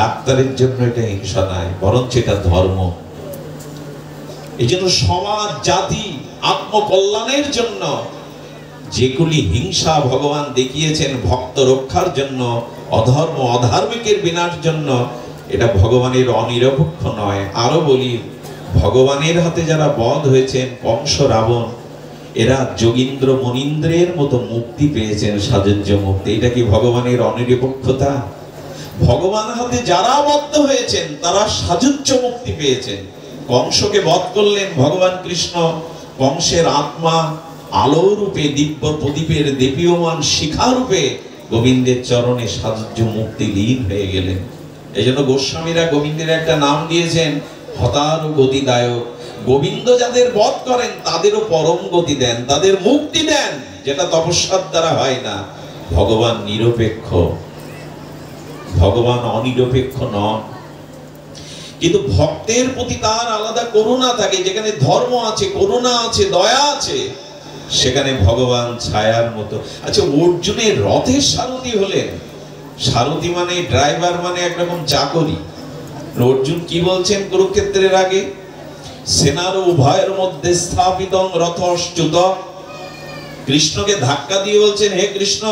ডাক্তারের জন্য এটা হিংসা নয়, বরঞ্চ এটা ধর্ম। এই জন্য সমাজ জাতি আত্মকল্যাণের জন্য যেগুলি হিংসা ভগবান দেখিয়েছেন ভক্ত রক্ষার জন্য, অধর্ম অধার্মিকের বিনাশ জন্য, এটা ভগবানের অনিরপেক্ষ নয়। আরো বলি, ভগবানের হাতে যারা বধ হয়েছেন, কংস রাবণ, এরা যোগীন্দ্র মনীন্দ্রের মতো মুক্তি পেয়েছেন, সাযুজ্য মুক্তি। এটা কি ভগবানের অনিরপেক্ষতা? ভগবান হাতে যারা বদ্ধ হয়েছেন তারা সাযুজ্য মুক্তি পেয়েছেন। কংসকে বধ করলেন ভগবান কৃষ্ণ, কংসের আত্মা আলো রূপে দিব্য প্রদীপের দীপ্যমান শিখা রূপে গোবিন্দের চরণে সাযুজ্য মুক্তি লীন হয়ে গেলেন। এই জন্য গোস্বামীরা গোবিন্দের একটা নাম দিয়েছেন হতার গতিদায়ক। গোবিন্দ যাদের বধ করেন তাদেরও পরম গতি দেন, তাদের মুক্তি দেন, যেটা তপস্যার দ্বারা হয় না। ভগবান নিরপেক্ষ, ভগবান অনিরপেক্ষ নন। কিন্তু ভক্তের প্রতি তার আলাদা করুণা থাকে। যেখানে ধর্ম আছে, করুণা আছে, দয়া আছে, সেখানে ভগবান ছায়ার মতো। আচ্ছা, অর্জুনের রথের সারথি হলেন। সারথি মানে ড্রাইভার, মানে একরকম চাকরি। অর্জুন কি বলছেন কুরুক্ষেত্রের আগে? সেনার উভয়ের মধ্যে স্থাপিত রথশ্চ্যুত। কৃষ্ণকে ধাক্কা দিয়ে বলছেন, হে কৃষ্ণ,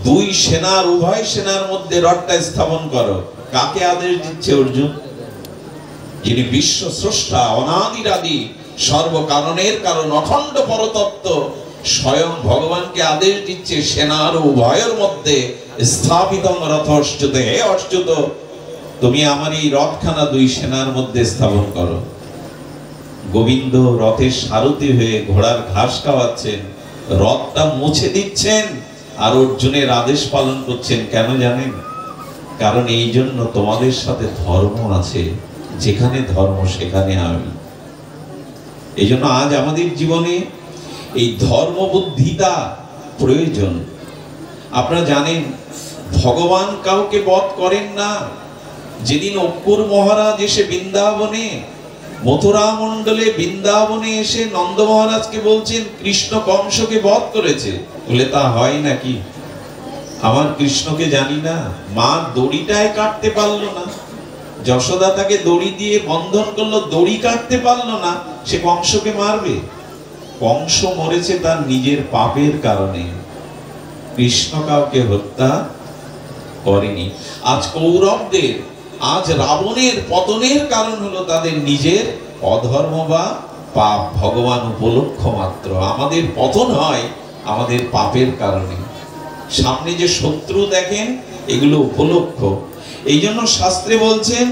দুই সেনার, উভয় সেনার মধ্যে রথটা স্থাপন করো। কাকে আদেশ দিচ্ছে অর্জুন? যিনি বিশ্ব স্রষ্টা, অনাদিরাদি, সর্বকারণের কারণ, অখণ্ড পরতত্ত্ব, স্বয়ং ভগবানকে আদেশ দিচ্ছে সেনার উভয়ের মধ্যে স্থাপিত রথশ্চ্যুত। হে অচ্যুত, তুমি আমার এই রথখানা দুই সেনার মধ্যে স্থাপন করো। গোবিন্দ রথের সারথি হয়ে ঘোড়ার ঘাস খাওয়াচ্ছেন, রথটা মুছে দিচ্ছেন, আর অর্জুনের আদেশ পালন করছেন। কেন জানেন? কারণ এই জন্য তোমাদের সাথে ধর্ম আছে, যেখানে ধর্ম সেখানে আমি। এই জন্য আজ আমাদের জীবনে এই ধর্ম বুদ্ধিটা প্রয়োজন। আপনারা জানেন ভগবান কাউকে বধ করেন না। যেদিন অক্কুর মহারাজ এসে বৃন্দাবনে, মথুরা মণ্ডলে বৃন্দাবনে এসে নন্দ মহারাজকে বলছেন কৃষ্ণ কংসকে বধ করেছে, বলে তা হয় নাকি? আমার কৃষ্ণকে জানি না? মা দড়িটায় কাটতে পারলো না, যশোদা তাকে দড়ি দিয়ে বন্ধন করলো, দড়ি কাটতে পারলো না, সে কংসকে মারবে? কংস মরেছে তার নিজের পাপের কারণে, কৃষ্ণ কাউকে হত্যা করেনি। আজ কৌরবদের, আজ রাবণের পতনের কারণ হলো তাদের নিজের অধর্ম বা পাপ। ভগবান উপলক্ষ মাত্র। আমাদের পতন হয় আমাদের পাপের কারণে। সামনে যে শত্রু দেখেন, এগুলো উপলক্ষ। এই জন্য শাস্ত্রে বলছেন